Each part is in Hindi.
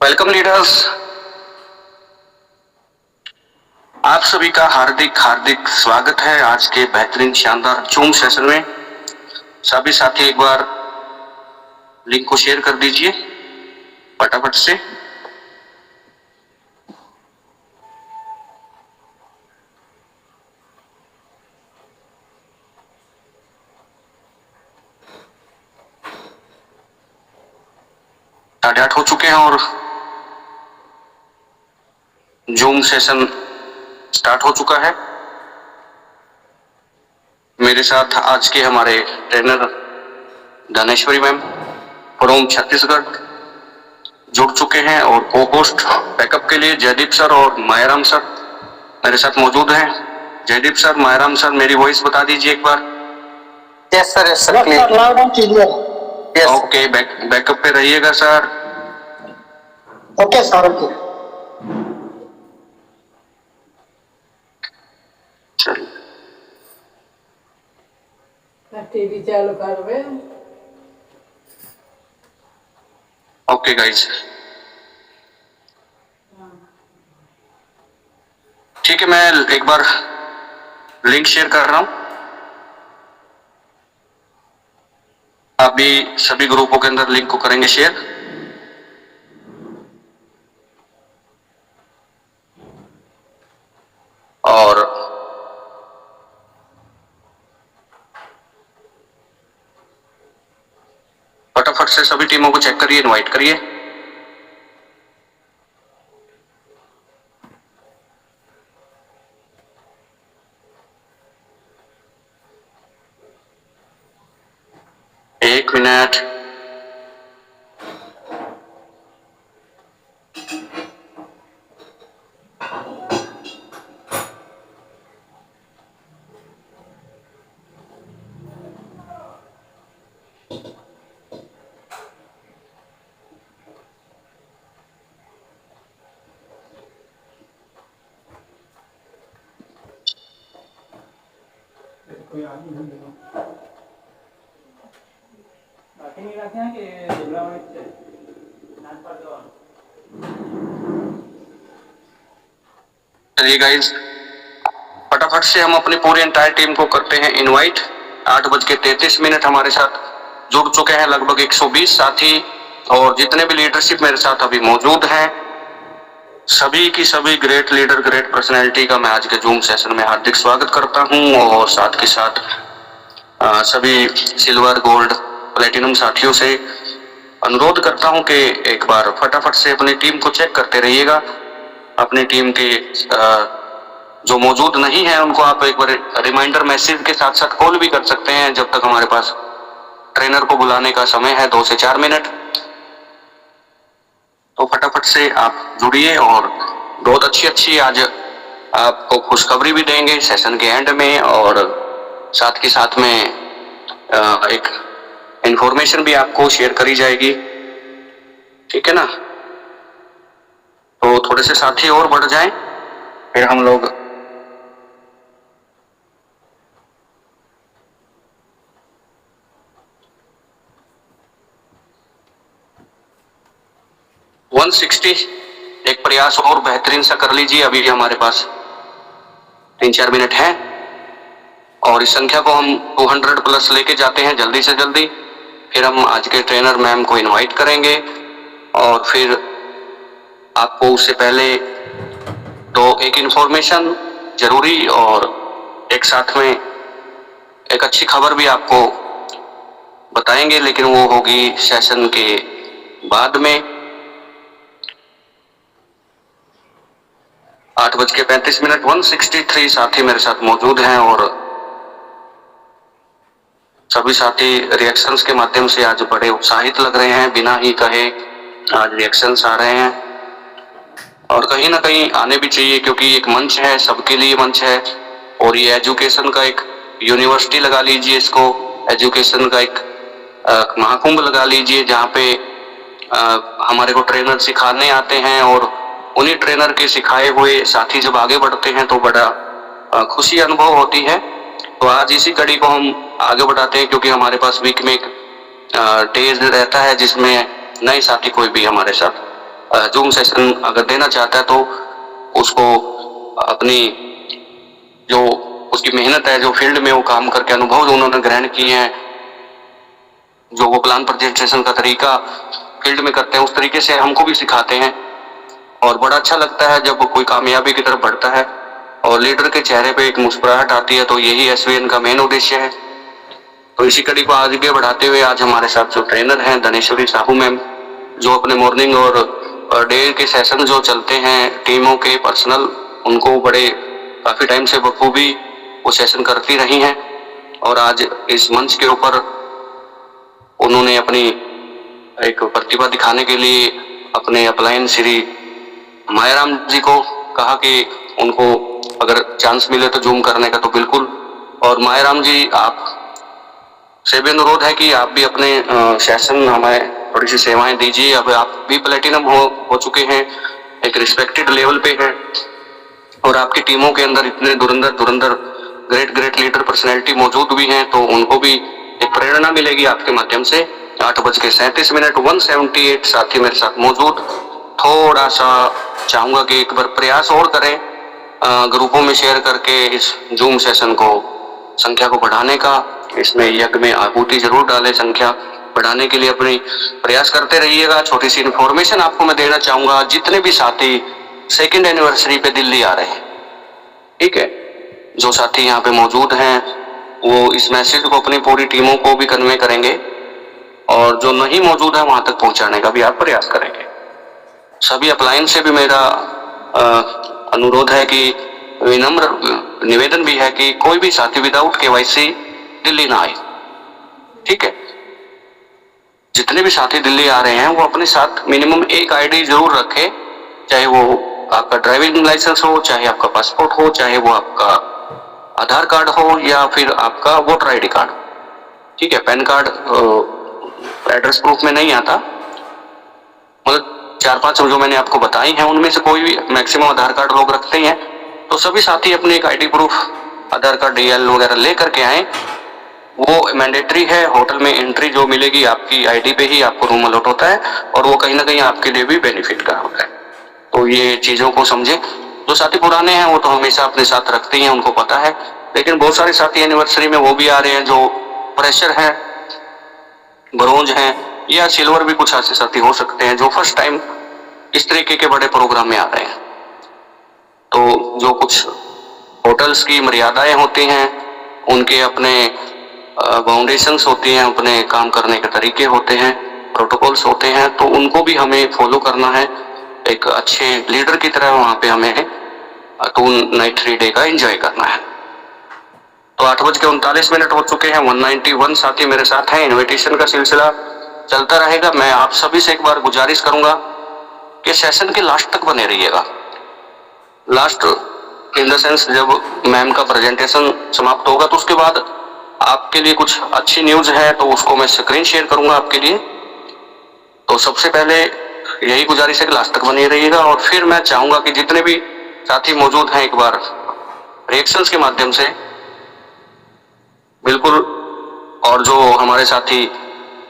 वेलकम लीडर्स, आप सभी का हार्दिक हार्दिक स्वागत है आज के बेहतरीन शानदार जूम सेशन में। सभी साथी एक बार लिंक को शेयर कर दीजिए फटाफट से। साढ़े 8 हो चुके हैं और जूम सेशन स्टार्ट हो चुका है। मेरे साथ आज के हमारे trainer Daneshwari ma'am from Chhattisgarh जुड़ चुके हैं और को होस्ट बैकअप के लिए जयदीप सर और मायाराम सर मेरे साथ मौजूद हैं। जयदीप सर, मायाराम सर, मेरी वॉइस बता दीजिए एक बार। Yes sir, yes sir, clear. Okay, backup पे रहिएगा सर। Okay sir, okay. चलिए, टीवी चालू करवे। ओके गाइस, ठीक है। मैं एक बार लिंक शेयर कर रहा हूं। आप भी सभी ग्रुपों के अंदर लिंक को करेंगे शेयर। और फटाफट से सभी टीमों को चेक करिए, इनवाइट करिए। एक मिनट। कोई आदमी ढूंढ लो। बाकी नहीं रखे हैं कि झुला में नाच पर दो। चलिए गाइस, फटाफट से हम अपनी पूरी एंटायर टीम को करते हैं इनवाइट। 8:33 हमारे साथ जुड़ चुके हैं लगभग 120 साथी और जितने भी लीडरशिप मेरे साथ अभी मौजूद हैं सभी की सभी ग्रेट लीडर, ग्रेट पर्सनैलिटी का मैं आज के जूम सेशन में हार्दिक स्वागत करता हूं। और साथ के साथ सभी सिल्वर, गोल्ड, प्लेटिनम साथियों से अनुरोध करता हूं कि एक बार फटाफट से अपनी टीम को चेक करते रहिएगा। अपनी टीम के जो मौजूद नहीं है उनको आप एक बार रिमाइंडर मैसेज के साथ साथ कॉल भी कर सकते हैं जब तक हमारे पास ट्रेनर को बुलाने का समय है 2 से 4 मिनट। तो फटाफट से आप जुड़िए और बहुत अच्छी आज आपको खुशखबरी भी देंगे सेशन के एंड में और साथ के साथ में एक इंफॉर्मेशन भी आपको शेयर करी जाएगी, ठीक है ना। तो थोड़े से साथी और बढ़ जाएं फिर हम लोग एक प्रयास और बेहतरीन सा कर लीजिए। अभी हमारे पास 3-4 मिनट है और इस संख्या को हम 200 प्लस लेके जाते हैं जल्दी से जल्दी। फिर हम आज के ट्रेनर मैम को इनवाइट करेंगे और फिर आपको उससे पहले तो एक इंफॉर्मेशन जरूरी और एक साथ में एक अच्छी खबर भी आपको बताएंगे, लेकिन वो होगी सेशन के बाद में। 8:35 163 साथी मेरे साथ मौजूद हैं और सभी साथी रिएक्शंस के माध्यम से आज बड़े उत्साहित लग रहे हैं, बिना ही कहे आज रिएक्शंस आ रहे हैं और कहीं ना कहीं आने भी चाहिए क्योंकि एक मंच है, सबके लिए मंच है और ये एजुकेशन का एक यूनिवर्सिटी लगा लीजिए, इसको एजुकेशन का एक महाकुंभ लगा लीजिए जहाँ पे हमारे को ट्रेनर सिखाने आते हैं और उन्हीं ट्रेनर के सिखाए हुए साथी जब आगे बढ़ते हैं तो बड़ा खुशी अनुभव होती है। तो आज इसी कड़ी को हम आगे बढ़ाते हैं क्योंकि हमारे पास वीक में एक डेज रहता है जिसमें नए साथी कोई भी हमारे साथ जूम सेशन अगर देना चाहता है तो उसको अपनी जो उसकी मेहनत है, जो फील्ड में वो काम करके अनुभव जो उन्होंने ग्रहण किए हैं, जो वो प्लान प्रेजेंटेशन का तरीका फील्ड में करते हैं, उस तरीके से हमको भी सिखाते हैं। और बड़ा अच्छा लगता है जब कोई कामयाबी की तरफ बढ़ता है और लीडर के चेहरे पे एक मुस्कुराहट आती है, तो यही एसवीएन का मेन उद्देश्य है। तो इसी कड़ी को आगे बढ़ाते हुए आज हमारे साथ जो ट्रेनर हैं धनेश्वरी साहू मैम, जो अपने मॉर्निंग और डे के सेशन जो चलते हैं टीमों के पर्सनल, उनको बड़े काफी टाइम से बखूबी वो सेशन करती रही हैं। और आज इस मंच के ऊपर उन्होंने अपनी एक प्रतिभा दिखाने के लिए अपने अपलाइन श्री मायाराम जी को कहा कि उनको अगर चांस मिले तो जूम करने का, तो बिल्कुल। और मायाराम जी आप से भी अनुरोध है कि आप भी अपने सेशन हमें थोड़ी सी सेवाएं दीजिए। अब आप भी प्लेटिनम हो चुके हैं, एक रिस्पेक्टेड लेवल पे हैं और आपकी टीमों के अंदर इतने धुरंधर ग्रेट लीडर पर्सनैलिटी मौजूद भी हैं, तो उनको भी एक प्रेरणा मिलेगी आपके माध्यम से। 8:37 178 साथी मेरे साथ मौजूद। थोड़ा सा चाहूंगा कि एक बार प्रयास और करें ग्रुपों में शेयर करके इस जूम सेशन को संख्या को बढ़ाने का। इसमें यज्ञ में आहुति जरूर डालें, संख्या बढ़ाने के लिए अपनी प्रयास करते रहिएगा। छोटी सी इन्फॉर्मेशन आपको मैं देना चाहूंगा, जितने भी साथी सेकेंड एनिवर्सरी पे दिल्ली आ रहे हैं, ठीक है, जो साथी यहाँ पे मौजूद हैं वो इस मैसेज को अपनी पूरी टीमों को भी कन्वे करेंगे और जो नहीं मौजूद है वहां तक पहुंचाने का भी आप प्रयास करेंगे। सभी अपलाइन से भी मेरा अनुरोध है कि विनम्र निवेदन भी है कि कोई भी साथी विदाउट केवाईसी दिल्ली ना आए, ठीक है। जितने भी साथी दिल्ली आ रहे हैं वो अपने साथ मिनिमम एक आईडी जरूर रखें, चाहे वो आपका ड्राइविंग लाइसेंस हो, चाहे आपका पासपोर्ट हो, चाहे वो आपका आधार कार्ड हो या फिर आपका वोटर आईडी कार्ड, ठीक है। पैन कार्ड एड्रेस प्रूफ में नहीं आता, मतलब 4-5 जो मैंने आपको बताई हैं उनमें से कोई भी, मैक्सिमम आधार कार्ड लोग रखते ही हैं। तो सभी साथी अपने एक आईडी प्रूफ, आधार कार्ड, डीएल वगैरह ले करके आए, वो मैंडेटरी है। होटल में एंट्री जो मिलेगी आपकी आईडी पे ही आपको रूम अलॉट होता है और वो कहीं ना कहीं आपके लिए भी बेनिफिट का होता है। तो ये चीजों को समझे। जो साथी पुराने हैं वो तो हमेशा अपने साथ रखते ही हैं, उनको पता है, लेकिन बहुत सारे साथी एनिवर्सरी में वो भी आ रहे हैं जो फ्रेशर हैं, ब्रोंज हैं या सिल्वर भी कुछ ऐसे साथी हो सकते हैं जो फर्स्ट टाइम इस तरीके के बड़े प्रोग्राम में आ रहे हैं। तो जो कुछ होटल्स की मर्यादाएं होती हैं, उनके अपने बाउंडेशंस होती हैं, अपने काम करने के तरीके होते हैं, प्रोटोकॉल्स होते हैं, तो उनको भी हमें फॉलो करना है एक अच्छे लीडर की तरह। वहां पे हमें 2 नाइट 3 डे का एंजॉय करना है। तो 8:39 हो चुके हैं, 191 साथी मेरे साथ हैं। इनविटेशन का सिलसिला चलता रहेगा। मैं आप सभी से एक बार गुजारिश करूंगा कि सेशन के लास्ट तक बने रहिएगा। लास्ट इन द सेंस जब मैम का प्रेजेंटेशन समाप्त होगा तो उसके बाद आपके लिए कुछ अच्छी न्यूज है, तो उसको मैं स्क्रीन शेयर करूंगा आपके लिए। तो सबसे पहले यही गुजारिश है कि लास्ट तक बने रहिएगा। और फिर मैं चाहूंगा कि जितने भी साथी मौजूद हैं एक बार रिएक्शंस के माध्यम से बिल्कुल, और जो हमारे साथी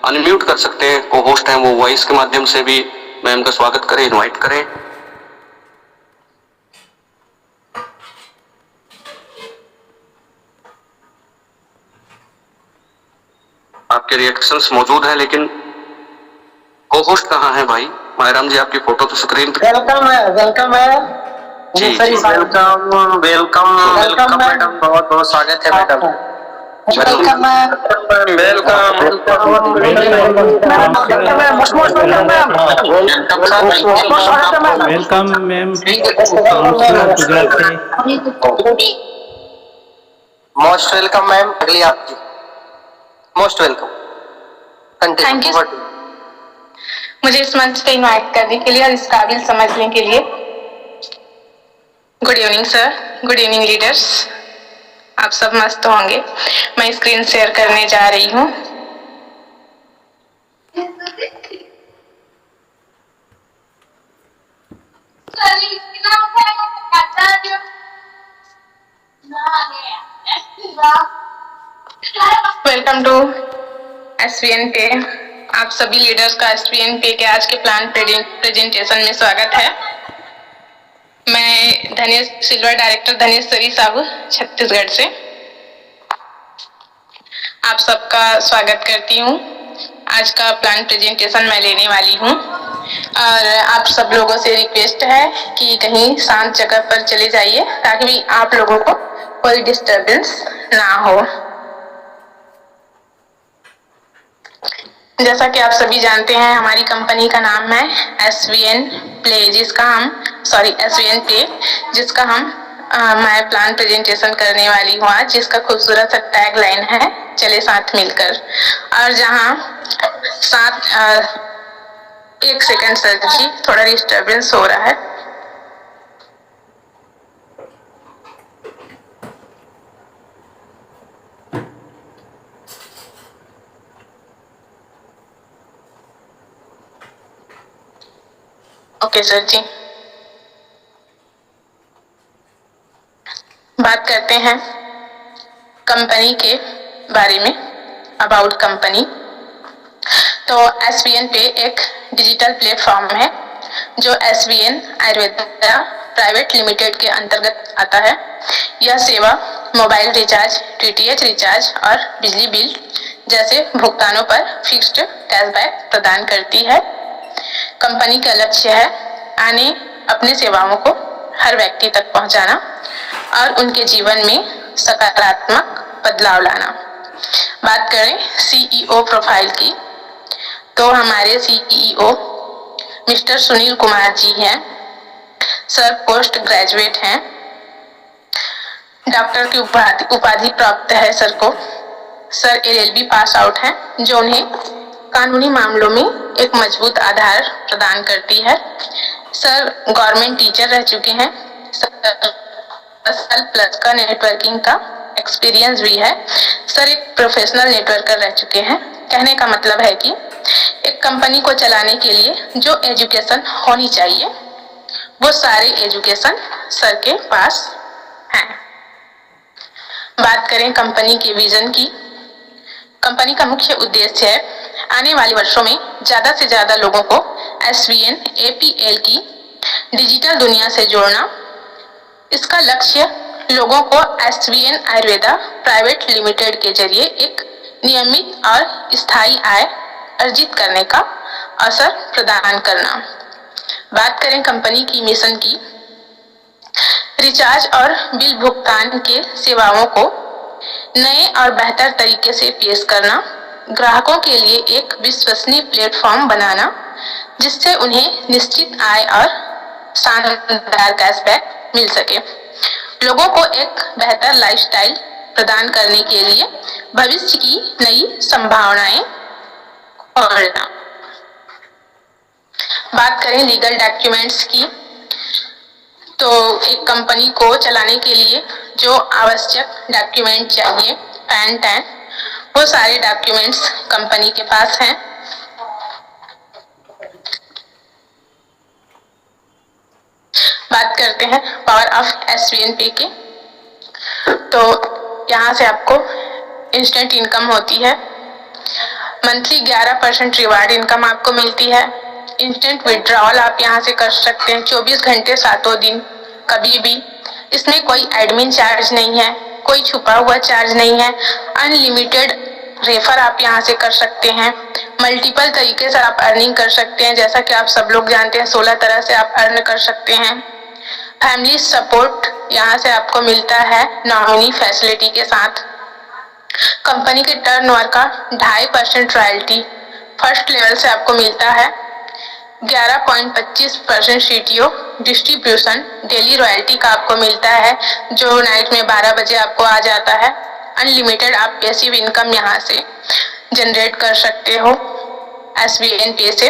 अनम्यूट कर सकते हैं, को होस्ट हैं, वो वॉइस के माध्यम से भी मैम का स्वागत करें, इनवाइट करें। आपके रिएक्शंस मौजूद हैं, लेकिन को होस्ट कहाँ है भाई? मायराम जी आपकी फोटो तो स्क्रीन पे। वेलकम है जी, वेलकम मैडम, बहुत बहुत स्वागत है madam. Welcome welcome ma'am, counsellor Gujarat से। मोस्ट वेलकम मैम, अगली आपकी मोस्ट वेलकम। थैंक यू मुझे इस मंच पे इनवाइट करने के लिए और इस काबिल समझने के लिए। Good evening sir, good evening leaders, आप सब मस्त होंगे। मैं स्क्रीन शेयर करने जा रही हूँ। वेलकम टू SVN पे आप सभी लीडर्स का एसवीएन पे के आज के प्लान प्रेजेंटेशन में स्वागत है। मैं धनेश सिल्वर डायरेक्टर धनेश्वरी साहू छत्तीसगढ़ से आप सबका स्वागत करती हूँ। आज का प्लान प्रेजेंटेशन मैं लेने वाली हूँ और आप सब लोगों से रिक्वेस्ट है कि कहीं शांत जगह पर चले जाइए ताकि आप लोगों को कोई डिस्टरबेंस ना हो। जैसा कि आप सभी जानते हैं हमारी कंपनी का नाम है एसवीएन प्ले, एसवीएन पे, जिसका मैं प्लान प्रेजेंटेशन करने वाली हूँ आज, जिसका खूबसूरत सा टैग लाइन है चले साथ मिलकर। और जहाँ एक सेकंड सर जी, थोड़ा डिस्टरबेंस हो रहा है। ओके सर जी, बात करते हैं कंपनी के बारे में, अबाउट कंपनी। तो एसवीएन पे एक डिजिटल प्लेटफॉर्म है जो एसवीएन आयुर्वेदा प्राइवेट लिमिटेड के अंतर्गत आता है। यह सेवा मोबाइल रिचार्ज, डीटीएच रिचार्ज और बिजली बिल जैसे भुगतानों पर फिक्स्ड कैशबैक प्रदान करती है। कंपनी का लक्ष्य है अपने सेवाओं को हर व्यक्ति तक पहुंचाना और उनके जीवन में सकारात्मक बदलाव लाना। बात करें सीईओ प्रोफाइल की, तो हमारे सीईओ मिस्टर सुनील कुमार जी हैं। सर पोस्ट ग्रेजुएट हैं, डॉक्टर की उपाधि प्राप्त है सर को। सर एलएलबी पास आउट हैं, जो उन्हें कानूनी मामलों में एक मजबूत आधार प्रदान करती है। सर गवर्नमेंट टीचर रह चुके हैं। साल प्लस का नेटवर्किंग का एक्सपीरियंस भी है। सर एक प्रोफेशनल नेटवर्कर रह चुके हैं। कहने का मतलब है कि एक कंपनी को चलाने के लिए जो एजुकेशन होनी चाहिए वो सारे एजुकेशन सर के पास हैं। बात करें कंपनी के विजन की, कंपनी का मुख्य उद्देश्य है आने वाले वर्षों में ज्यादा से ज्यादा लोगों को एसवीएन एपीएल की डिजिटल दुनिया से जोड़ना। इसका लक्ष्य लोगों को एसवीएन आयुर्वेदा प्राइवेट लिमिटेड के जरिए एक नियमित और स्थायी आय अर्जित करने का अवसर प्रदान करना। बात करें कंपनी की मिशन की, रिचार्ज और बिल भुगतान के सेवाओं को नए और बेहतर तरीके से पेश करना, ग्राहकों के लिए एक विश्वसनीय प्लेटफॉर्म बनाना जिससे उन्हें निश्चित आय और शानदार कैशबैक मिल सके, लोगों को एक बेहतर लाइफस्टाइल प्रदान करने के लिए भविष्य की नई संभावनाएं खोलना। बात करें लीगल डॉक्यूमेंट्स की, तो एक कंपनी को चलाने के लिए जो आवश्यक डॉक्यूमेंट चाहिए, पैन टैन, वो सारे डॉक्यूमेंट्स कंपनी के पास हैं। बात करते हैं पावर ऑफ एसवीएन पे के, तो यहाँ से आपको इंस्टेंट इनकम होती है। मंथली 11% रिवार्ड इनकम आपको मिलती है। इंस्टेंट विड्रॉल आप यहाँ से कर सकते हैं 24 घंटे 7 दिन कभी भी। इसमें कोई एडमिन चार्ज नहीं है, कोई छुपा हुआ चार्ज नहीं है। अनलिमिटेड रेफर आप यहाँ से कर सकते हैं। मल्टीपल तरीके से आप अर्निंग कर सकते हैं, जैसा कि आप सब लोग जानते हैं 16 तरह से आप अर्न कर सकते हैं। फैमिली सपोर्ट यहाँ से आपको मिलता है नॉमिनी फैसिलिटी के साथ। कंपनी के टर्नओवर का 2.5% रॉयल्टी फर्स्ट लेवल से आपको मिलता है। 11.25% सीटीओ डिस्ट्रीब्यूशन डेली रॉयल्टी का आपको मिलता है, जो नाइट में 12 बजे आपको आ जाता है। अनलिमिटेड आप पैसिव इनकम यहाँ से जनरेट कर सकते हो एसवीएन पे से।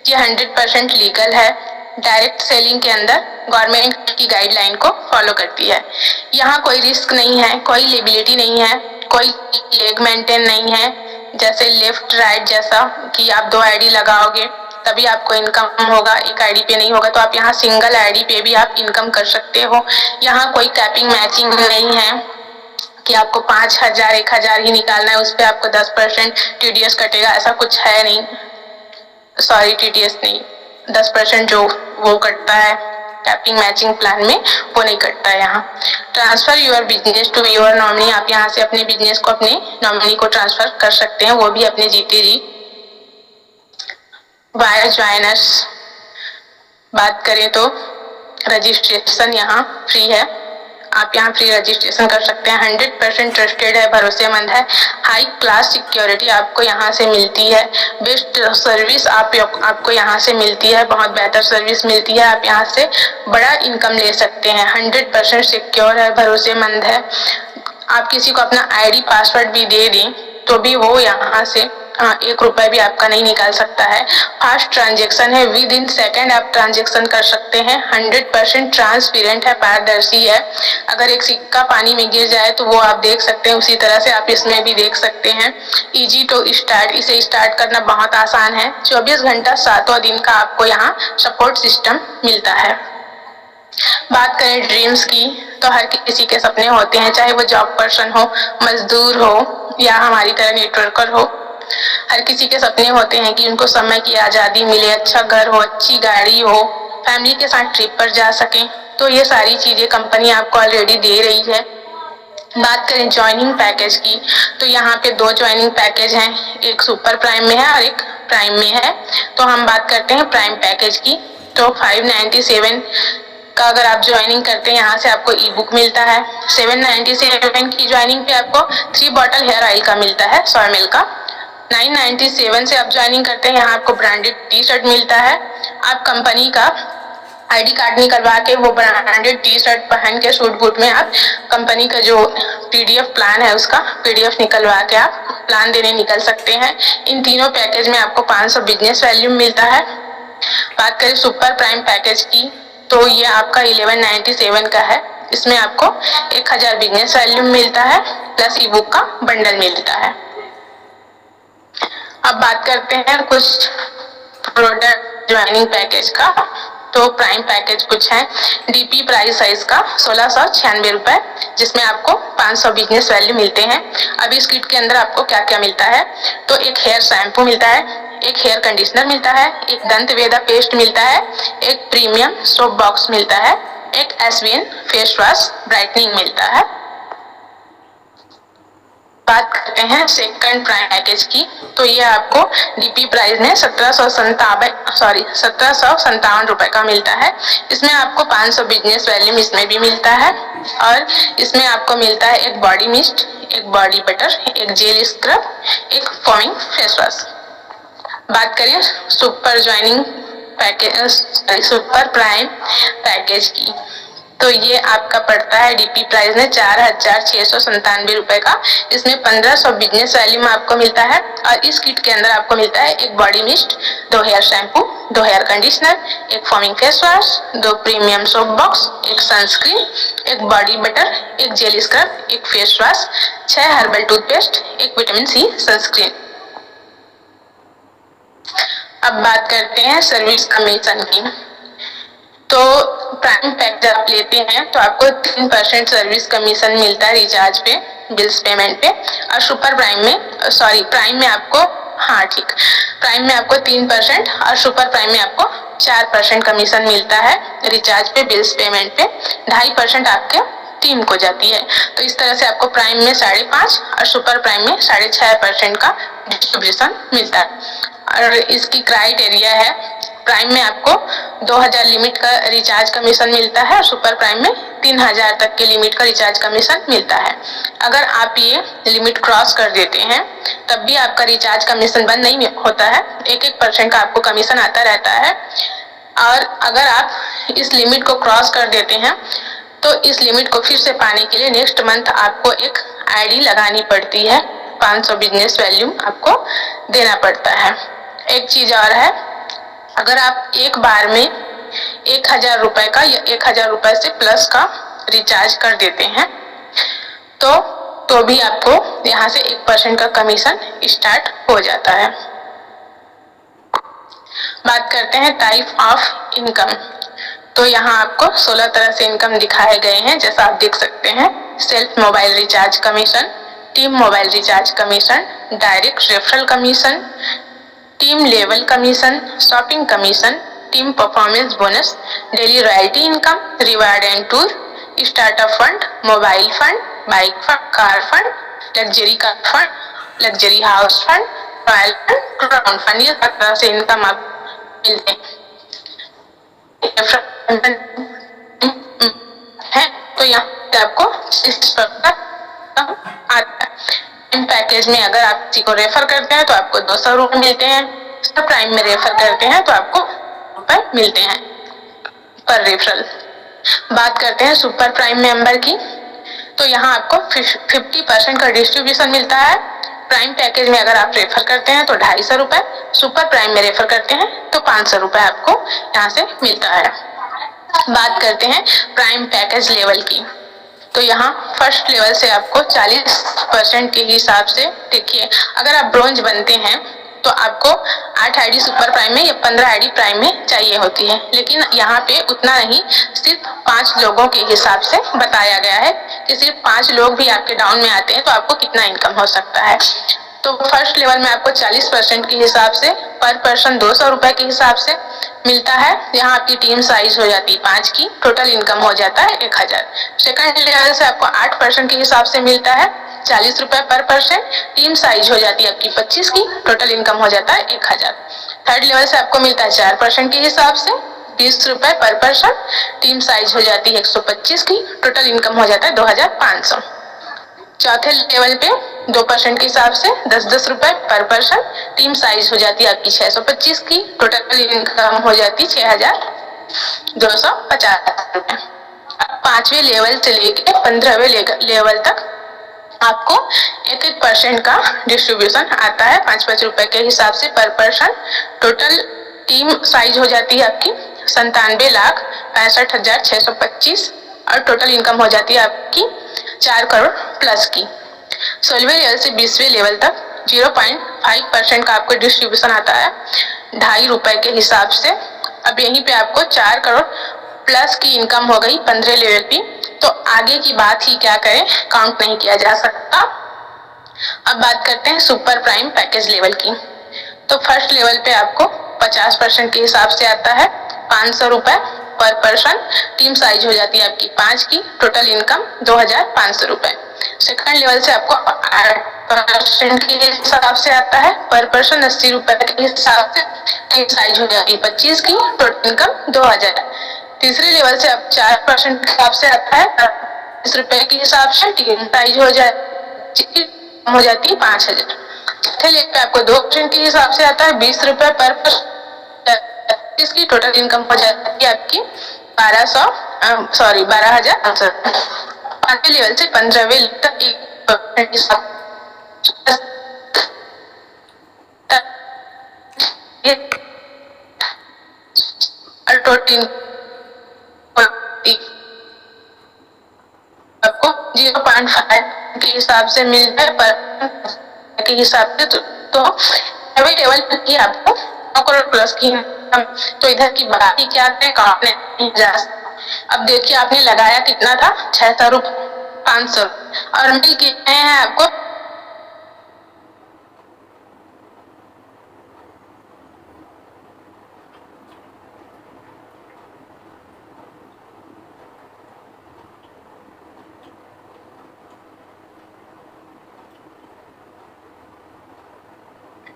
ये 100% लीगल है। डायरेक्ट सेलिंग के अंदर गवर्नमेंट की गाइडलाइन को फॉलो करती है। यहाँ कोई रिस्क नहीं है, कोई लिबिलिटी नहीं है, कोई लेग मेंटेन नहीं है, जैसे लेफ्ट राइट जैसा कि आप 2 आईडी लगाओगे तभी आपको इनकम होगा, एक आईडी पे नहीं होगा। तो आप यहाँ सिंगल आईडी पे भी आप इनकम कर सकते हो। यहाँ कोई कैपिंग मैचिंग नहीं है, कि आपको 5,000 1,000 ही निकालना है, उस पर आपको 10% TDS कटेगा, ऐसा कुछ है नहीं। सॉरी, TDS नहीं, 10% जो वो कटता है टैपिंग मैचिंग प्लान में, वो नहीं कटता है यहाँ। Transfer your business to your nominee, आप यहाँ से अपने बिजनेस को अपने नॉमिनी को ट्रांसफर कर सकते हैं, वो भी अपने GTG। वायर ज्वाइनर्स बात करें तो रजिस्ट्रेशन यहाँ फ्री है, आप यहाँ फ्री रजिस्ट्रेशन कर सकते हैं। 100% ट्रस्टेड है, भरोसेमंद है, हाई क्लास सिक्योरिटी आपको यहाँ से मिलती है, बेस्ट सर्विस आपको यहाँ से मिलती है, बहुत बेहतर सर्विस मिलती है, आप यहाँ से बड़ा इनकम ले सकते हैं। 100% सिक्योर है, भरोसेमंद है। आप किसी को अपना ID पासवर्ड भी दे दें तो भी वो यहाँ से 1 रुपए भी आपका नहीं निकाल सकता है। फास्ट ट्रांजैक्शन है, विद इन सेकेंड आप ट्रांजैक्शन कर सकते हैं। 100% ट्रांसपेरेंट है, पारदर्शी है। अगर एक सिक्का पानी में गिर जाए तो वो आप देख सकते हैं, उसी तरह से आप इसमें भी देख सकते हैं। इजी टू स्टार्ट, इसे स्टार्ट करना बहुत आसान है। 24 घंटा 7वां दिन का आपको यहाँ सपोर्ट सिस्टम मिलता है। बात करें ड्रीम्स की तो हर किसी के सपने होते हैं, चाहे वो जॉब पर्सन हो, मजदूर हो या हमारी तरह नेटवर्कर हो। हर किसी के सपने होते हैं कि उनको समय की आज़ादी मिले, अच्छा घर हो, अच्छी गाड़ी हो, फैमिली के साथ ट्रिप पर जा सकें। तो ये सारी चीज़ें कंपनी आपको ऑलरेडी दे रही है। बात करें ज्वाइनिंग पैकेज की तो यहाँ पे 2 ज्वाइनिंग पैकेज हैं, एक सुपर प्राइम में है और एक प्राइम में है। तो हम बात करते हैं प्राइम पैकेज की। तो 597 का अगर आप ज्वाइनिंग करते हैं, यहाँ से आपको ई बुक मिलता है। 797 की ज्वाइनिंग पे आपको 3 बॉटल हेयर ऑयल का मिलता है 100 ml का। 997 से आप ज्वाइनिंग करते हैं, यहाँ आपको ब्रांडेड टी-शर्ट मिलता है। आप कंपनी का ID कार्ड निकलवा के वो ब्रांडेड टी-शर्ट पहन के सूट बूट में आप कंपनी का जो PDF प्लान है उसका PDF निकलवा के आप प्लान देने निकल सकते हैं। इन तीनों पैकेज में आपको 500 बिजनेस वैल्यू मिलता है। बात करें सुपर प्राइम पैकेज की तो ये आपका 1197 का है, इसमें आपको 1000 बिजनेस वैल्यू मिलता है प्लस ई बुक का बंडल मिलता है। अब बात करते हैं कुछ प्रोडक्ट ज्वाइनिंग पैकेज का। तो प्राइम पैकेज कुछ है, DP प्राइस साइज का 1696 रुपए, जिसमें आपको 500 बिजनेस वैल्यू मिलते हैं। अब इस किट के अंदर आपको क्या क्या मिलता है, तो एक हेयर शैम्पू मिलता है, एक हेयर कंडीशनर मिलता है, एक दंत वेदा पेस्ट मिलता है, एक प्रीमियम सोप बॉक्स मिलता है, एक SVN फेस वॉश ब्राइटनिंग मिलता है। बात करते हैं सेकंड प्राइम पैकेज की तो ये आपको DP प्राइस में 1757 रुपए का मिलता है। इसमें आपको 500 बिजनेस वैल्यू इसमें भी मिलता है और इसमें आपको मिलता है एक बॉडी मिस्ट, एक बॉडी बटर, एक जेल स्क्रब, एक फोमिंग फेस वॉश। बात करें super joining package super prime package की तो ये आपका पड़ता है DP प्राइस में 4697 रुपए का। इसमें 1500 बिजनेस वैल्यू में आपको मिलता है और इस किट के अंदर आपको मिलता है एक body mist, 2 hair shampoo, 2 hair conditioner, एक foaming face wash, 2 premium soap box, एक सनस्क्रीन, एक बॉडी बटर, एक जेल स्क्रब, एक फेस वॉश, 6 हर्बल टूथपेस्ट, एक विटामिन C सनस्क्रीन। अब बात करते हैं सर्विस कमीशन की। तो प्राइम पैकेज आप लेते हैं तो आपको 3% सर्विस कमीशन मिलता है रिचार्ज पे, बिल्स पेमेंट पे। और सुपर प्राइम में प्राइम में आपको प्राइम में आपको 3% और सुपर प्राइम में आपको 4% कमीशन मिलता है रिचार्ज पे, बिल्स पेमेंट पे। 2.5% आपके टीम को जाती है। तो इस तरह से आपको प्राइम में 5.5 और सुपर प्राइम में 6.5% का डिस्ट्रीब्यूशन मिलता है। और इसकी क्राइटेरिया है, प्राइम में आपको 2000 लिमिट का रिचार्ज कमीशन मिलता है और सुपर प्राइम में 3000 तक के लिमिट का रिचार्ज कमीशन मिलता है। अगर आप ये लिमिट क्रॉस कर देते हैं तब भी आपका रिचार्ज कमीशन बंद नहीं होता है, 1% का आपको कमीशन आता रहता है। और अगर आप इस लिमिट को क्रॉस कर देते हैं तो इस लिमिट को फिर से पाने के लिए नेक्स्ट मंथ आपको एक ID लगानी पड़ती है, 500 बिजनेस वैल्यू आपको देना पड़ता है। एक चीज और है, अगर आप एक बार में 1000 रुपए का या 1000 रुपए से प्लस का रिचार्ज कर देते हैं तो भी आपको यहाँ से 1% का कमीशन स्टार्ट हो जाता है। बात करते हैं टाइप ऑफ इनकम। तो यहाँ आपको 16 तरह से इनकम दिखाए गए हैं, जैसा आप देख सकते हैं। Self mobile recharge commission, team mobile recharge commission, direct referral commission, team level commission, shopping commission, team performance bonus, daily royalty income, reward and tour, startup fund, mobile fund, bike fund, car fund, luxury car fund, luxury house fund, royal fund, crown fund. ये तरह से इनकम आप मिलते हैं। तो यहाँ पे आपको इस पैकेज में अगर आप किसी को रेफर करते हैं तो आपको 200 रुपए मिलते हैं, प्राइम में रेफर करते हैं तो आपको रुपए मिलते हैं पर रेफरल। बात करते हैं सुपर प्राइम मेंबर की, तो यहाँ आपको 50% का डिस्ट्रीब्यूशन मिलता है। प्राइम पैकेज में अगर आप रेफर करते हैं तो 250 रुपए, सुपर प्राइम में रेफर करते हैं तो 500 रुपए आपको यहाँ से मिलता है। बात करते हैं प्राइम पैकेज लेवल की, तो यहाँ फर्स्ट लेवल से आपको 40% के हिसाब से, देखिए अगर आप ब्रोंज बनते हैं तो आपको 8 आईडी सुपर प्राइम में या 15 आईडी प्राइम में चाहिए होती है, लेकिन यहाँ पे उतना नहीं, सिर्फ 5 लोगों के हिसाब से बताया गया है कि सिर्फ 5 लोग भी आपके डाउन में आते हैं तो आपको कितना इनकम हो सकता है। तो फर्स्ट लेवल में आपको 40% के हिसाब से पर पर्सन 200 रुपए के हिसाब से मिलता है। यहाँ आपकी टीम साइज हो जाती है 5 की, टोटल इनकम हो जाता है 1000। सेकंड लेवल से आपको 8% के हिसाब से मिलता है 40 रुपए पर पर्सन, टीम साइज हो जाती है आपकी 25 की, टोटल इनकम हो जाता है 1000। थर्ड लेवल से आपको मिलता है 4% के हिसाब से 20 रुपए पर पर्सन, टीम साइज हो जाती है 125 की, टोटल इनकम हो जाता है 2500। चौथे लेवल पे 2% के हिसाब से 10-10 रुपए पर पर्सन, टीम साइज हो जाती है आपकी 625 की, टोटल इनकम हो जाती है 6250 रुपए। पांचवें लेवल से लेके 15वें लेवल तक आपको 1-1% का डिस्ट्रीब्यूशन आता है 5-5 रुपए के हिसाब से पर पर्सन। टोटल टीम साइज हो जाती है आपकी 97,65,625 और टोटल इनकम हो जाती है आपकी 4 करोड़ प्लस की। 16वें लेवल से 20वें लेवल तक 0.5% का आपको डिस्ट्रीब्यूशन आता है 2.5 रुपए के हिसाब से। अब यहीं पे आपको 4 करोड़ प्लस की इनकम हो गई 15 लेवल की, तो आगे की बात ही क्या करें, काउंट नहीं किया जा सकता। अब बात करते हैं सुपर प्राइम पैकेज लेवल की, तो फर्स्ट लेवल पे आपको 50% के हिसाब से आता है 500 रुपए पर पर्सन, टीम साइज हो जाती है आपकी 5 की, टोटल इनकम 2500 रुपए। सेकंड लेवल से आपको 8% के हिसाब से आता है पर पर्सन 80 रुपए के हिसाब से, टीम साइज हो जाती है 25 की, टोटल इनकम 2000। तीसरे लेवल से आप 4% के हिसाब से आता है 20 रुपए के हिसाब से, टीम साइज हो जाती है 5000। चौथे लेवल पे आपको 2% के हिसाब से आता है 20 रुपए पर पर्सन, इसकी टोटल इनकम हो जाती है आपकी 12,500। पांचवें लेवल से 15वें तक 1% हिसाब और टोटल आपको 0.5 के हिसाब से मिलता है पर के हिसाब से। तो लेवल की आपको 9 करोड़ प्लस की, तो इधर की बात ही क्या करें, काउंट नहीं जा सकता। अब देखिए आपने लगाया कितना था, 600 रुपए, 500 और मिल कितने हैं आपको,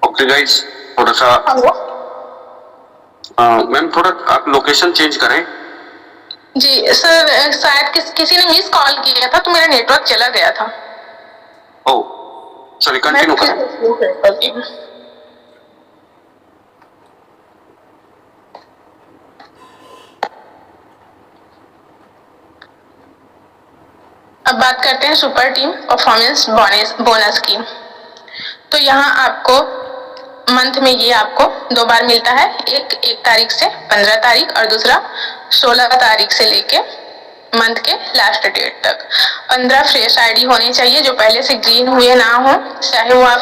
ओके गाइस, थोड़ा सा मैम थोड़ा आप लोकेशन चेंज करें। जी सर, शायद किसी ने मिस कॉल किया था तो मेरा नेटवर्क चला गया था। ओह सॉरी, कंटिन्यू करें। अब बात करते हैं सुपर टीम परफॉर्मेंस बोनस की, तो यहाँ आपको मंथ में ये आपको 2 बार मिलता है, एक तारीख से 15 तारीख और दूसरा 16 तारीख से लेके मंथ के लास्ट डेट तक। 15 फ्रेश आईडी होनी चाहिए जो पहले से ग्रीन हुए ना हो, चाहे वो आप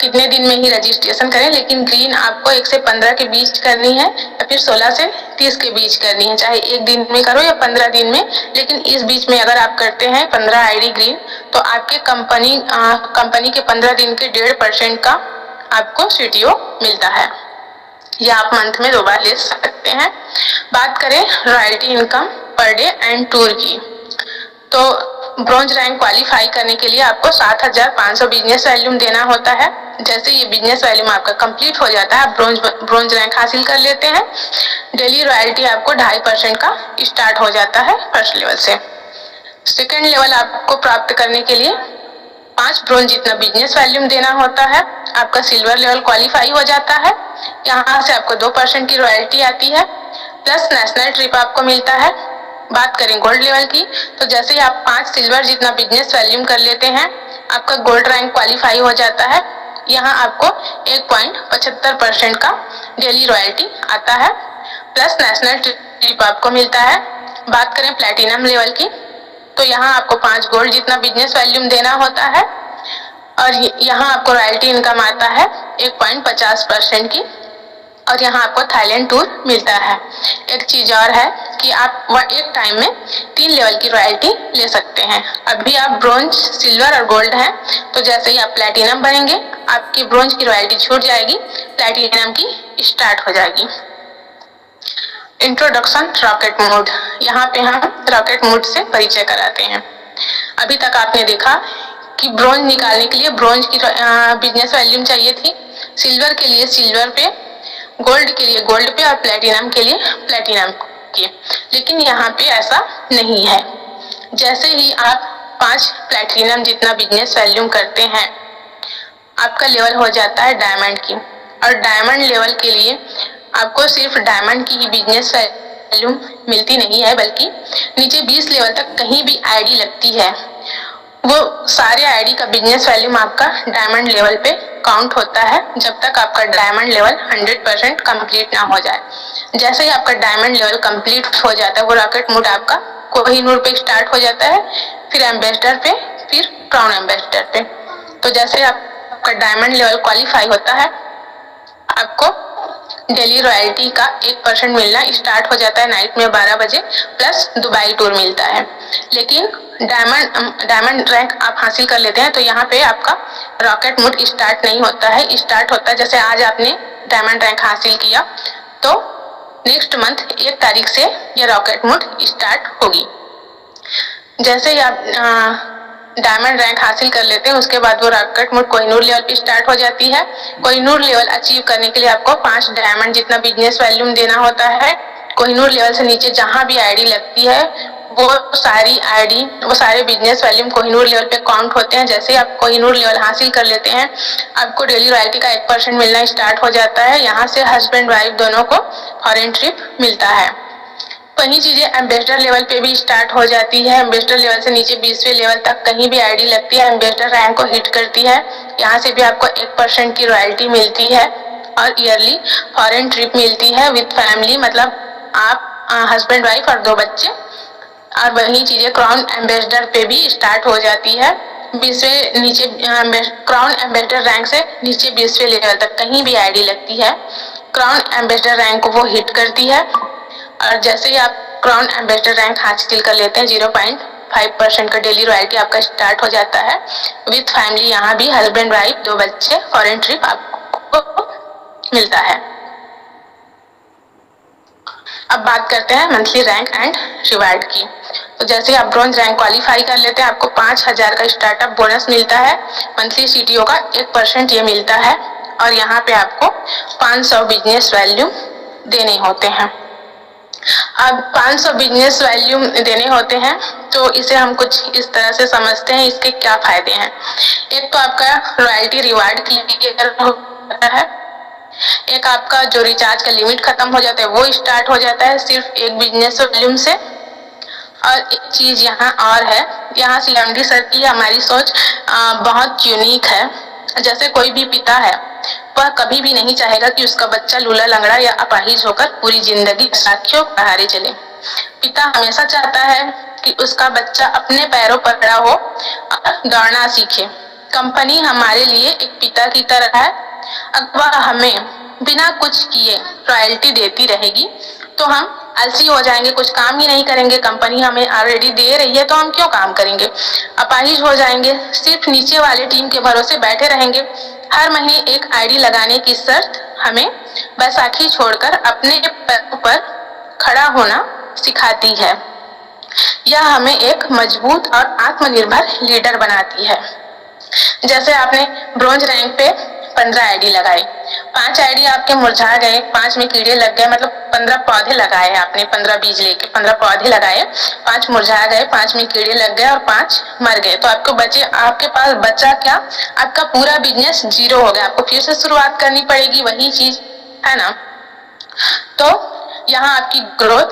कितने दिन में ही रजिस्ट्रेशन करें, लेकिन ग्रीन आपको 1 से 15 के बीच करनी है या फिर 16 से 30 के बीच करनी है, चाहे एक दिन में करो या 15 दिन में। लेकिन इस बीच में अगर आप करते हैं 15 आईडी ग्रीन तो आपके कंपनी के 15 दिन के 1.5% का आपको CTO मिलता है, या आप मंथ में 2 बार ले सकते हैं। बात करें royalty income per day and tour की, तो ब्रॉन्ज रैंक क्वालिफाई करने के लिए आपको 7,500 बिजनेस वैल्यूम देना होता है। जैसे ये बिजनेस वैल्यूम आपका कंप्लीट हो जाता है, आप ब्रॉन्ज रैंक हासिल कर लेते हैं। डेली रॉयल्टी आपको 2.5% का स्टार्ट हो जाता है फर्स्ट लेवल से। सेकेंड लेवल आपको प्राप्त करने के लिए 5 ब्रॉन्ज जितना बिजनेस वैल्यूम देना होता है। आपका सिल्वर लेवल क्वालिफाई हो जाता है, यहाँ से आपको 2% की रॉयल्टी आती है, प्लस नेशनल ट्रिप आपको मिलता है। बात करें गोल्ड लेवल की, तो जैसे ही आप 5 सिल्वर जितना बिजनेस वैल्यूम कर लेते हैं, आपका गोल्ड रैंक क्वालिफाई हो जाता है। यहाँ आपको 1.75% का डेली रॉयल्टी आता है, प्लस नेशनल ट्रिप आपको मिलता है। बात करें प्लैटिनम लेवल की, तो यहाँ आपको 5 गोल्ड जितना बिजनेस वैल्यूम देना होता है, और यहाँ आपको रॉयल्टी इनकम आता है 1.50% की, और यहाँ आपको थाईलैंड टूर मिलता है। एक चीज और है कि आप एक टाइम में 3 लेवल की रॉयल्टी ले सकते हैं। अभी आप ब्रॉन्ज, सिल्वर और गोल्ड हैं, तो जैसे ही आप प्लैटिनम बनेंगे आपकी ब्रॉन्ज की रॉयल्टी छूट जाएगी, प्लैटिनम की स्टार्ट हो जाएगी। इंट्रोडक्शन रॉकेट मोड, यहाँ पे हम रॉकेट मोड से परिचय कराते हैं। अभी तक आपने देखा कि ब्रॉन्ज निकालने के लिए ब्रॉन्ज की बिजनेस वैल्यूम चाहिए थी, सिल्वर के लिए सिल्वर पे, गोल्ड के लिए गोल्ड पे और प्लैटिनम के लिए प्लैटिनम के। लेकिन यहाँ पे ऐसा नहीं है। जैसे ही आप 5 प्लैटिनम जितना बिजनेस वैल्यूम करते हैं, आपका लेवल हो जाता है डायमंड की, और डायमंड लेवल के लिए आपको सिर्फ डायमंड की ही बिजनेस वैल्यूम मिलती नहीं है, बल्कि नीचे 20 लेवल तक कहीं भी आईडी लगती है, वो सारे आईडी का बिजनेस वैल्यूम आपका डायमंड लेवल पे काउंट होता है, जब तक आपका डायमंड लेवल 100% कंप्लीट ना हो जाए। जैसे ही आपका डायमंड लेवल कंप्लीट हो जाता है, वो रॉकेट मोड आपका कोहिनूर पे स्टार्ट हो जाता है, फिर एम्बेसडर पे, फिर क्राउन एम्बेसडर पे। तो जैसे आपका डायमंड लेवल क्वालिफाई होता है, आपको डेली रॉयल्टी का 1% मिलना स्टार्ट हो जाता है नाइट में 12 बजे, प्लस दुबई टूर मिलता है। लेकिन डायमंड रैंक आप हासिल कर लेते हैं तो यहाँ पे आपका रॉकेट मोड स्टार्ट नहीं होता है। स्टार्ट होता है जैसे आज आपने डायमंड रैंक हासिल किया तो नेक्स्ट मंथ 1 तारीख से ये रॉकेट मोड स्टार्ट होगी। जैसे ही आप डायमंड रैंक हासिल कर लेते हैं, उसके बाद वो रॉकेट मोड कोहिनूर लेवल पे स्टार्ट हो जाती है। कोहिनूर लेवल अचीव करने के लिए आपको 5 डायमंड जितना बिजनेस वैल्यूम देना होता है। कोहिनूर लेवल से नीचे जहां भी आईडी लगती है, वो सारे बिजनेस वैल्यूम कोहिनूर लेवल पे काउंट होते हैं। जैसे आप कोहिनूर लेवल हासिल कर लेते हैं, आपको डेली रॉयल्टी का 1% मिलना स्टार्ट हो जाता है। यहाँ से हस्बैंड वाइफ दोनों को फॉरेन ट्रिप मिलता है। वही चीजें एम्बेसडर लेवल पे भी स्टार्ट हो जाती है। एम्बेसडर लेवल से नीचे 20वें लेवल तक कहीं भी आईडी लगती है, एम्बेसडर रैंक को हिट करती है, यहाँ से भी आपको 1% की रॉयल्टी मिलती है। और ईयरली फॉरेन ट्रिप मिलती है विद फैमिली, मतलब आप हस्बैंड वाइफ और 2 बच्चे। और वही चीजें क्राउन एम्बेसडर पे भी स्टार्ट हो जाती है। 20वें नीचे क्राउन एम्बेसडर रैंक से नीचे 20वें लेवल तक कहीं भी आईडी लगती है, क्राउन एम्बेसडर रैंक को वो हिट करती है। और जैसे ही आप क्राउन एम्बेसडर रैंक हासिल कर लेते हैं, 0.5% का डेली रॉयल्टी आपका स्टार्ट हो जाता है विद फैमिली। यहाँ भी हस्बैंड वाइफ 2 बच्चे, फॉरेन ट्रिप आपको मिलता है। अब बात करते हैं मंथली रैंक एंड रिवार्ड की। तो जैसे आप ब्रॉन्ज रैंक क्वालिफाई कर लेते हैं, आपको 5000 का स्टार्टअप बोनस मिलता है। मंथली CTO का 1% ये मिलता है, और यहाँ पे आपको 500 बिजनेस वैल्यूम देने होते हैं। अब 500 बिजनेस वैल्यूम देने होते हैं तो इसे हम कुछ इस तरह से समझते हैं, इसके क्या फायदे हैं। एक तो आपका रॉयल्टी रिवार्ड क्लियर होता है, एक आपका जो रिचार्ज का लिमिट खत्म हो जाता है वो स्टार्ट हो जाता है सिर्फ एक बिजनेस वॉल्यूम से। और एक चीज यहाँ और है, यहाँ CMD सर की हमारी सोच बहुत यूनिक है। जैसे कोई भी पिता है, वह कभी भी नहीं चाहेगा कि उसका बच्चा लूला लंगड़ा या अपाहिज होकर पूरी जिंदगी साखियों के सहारे चले। पिता हमेशा चाहता है कि उसका बच्चा अपने पैरों पर खड़ा हो और दौड़ना सीखे। कंपनी हमारे लिए एक पिता की तरह है। अगर वह हमें बिना कुछ किए रॉयल्टी देती रहेगी तो हम आलसी हो जाएंगे, कुछ काम ही नहीं करेंगे। कंपनी हमें ऑलरेडी दे रही है तो हम क्यों काम करेंगे, अपाहिज हो जाएंगे, सिर्फ नीचे वाले टीम के भरोसे बैठे रहेंगे। हर महीने एक आईडी लगाने की शर्त हमें बैसाखी छोड़कर अपने पैरों पर खड़ा होना सिखाती है। यह हमें एक मजबूत और आत्मनिर्भर लीडर बनाती है। जैसे आपने ब्रॉन्ज रैंक पे 15 आईडी लगाए, 5 आईडी आपके मुरझा गए, 5 में कीड़े लग गए, मतलब 15 पौधे लगाए आपने, 15 बीज लेके 15 पौधे लगाए, 5 मुरझा गए, 5 में कीड़े लग गए और 5 मर गए, तो आपके पास बचा क्या, आपका पूरा बिजनेस जीरो हो गया। आपको फिर से शुरुआत करनी पड़ेगी, वही चीज है ना। तो यहाँ आपकी ग्रोथ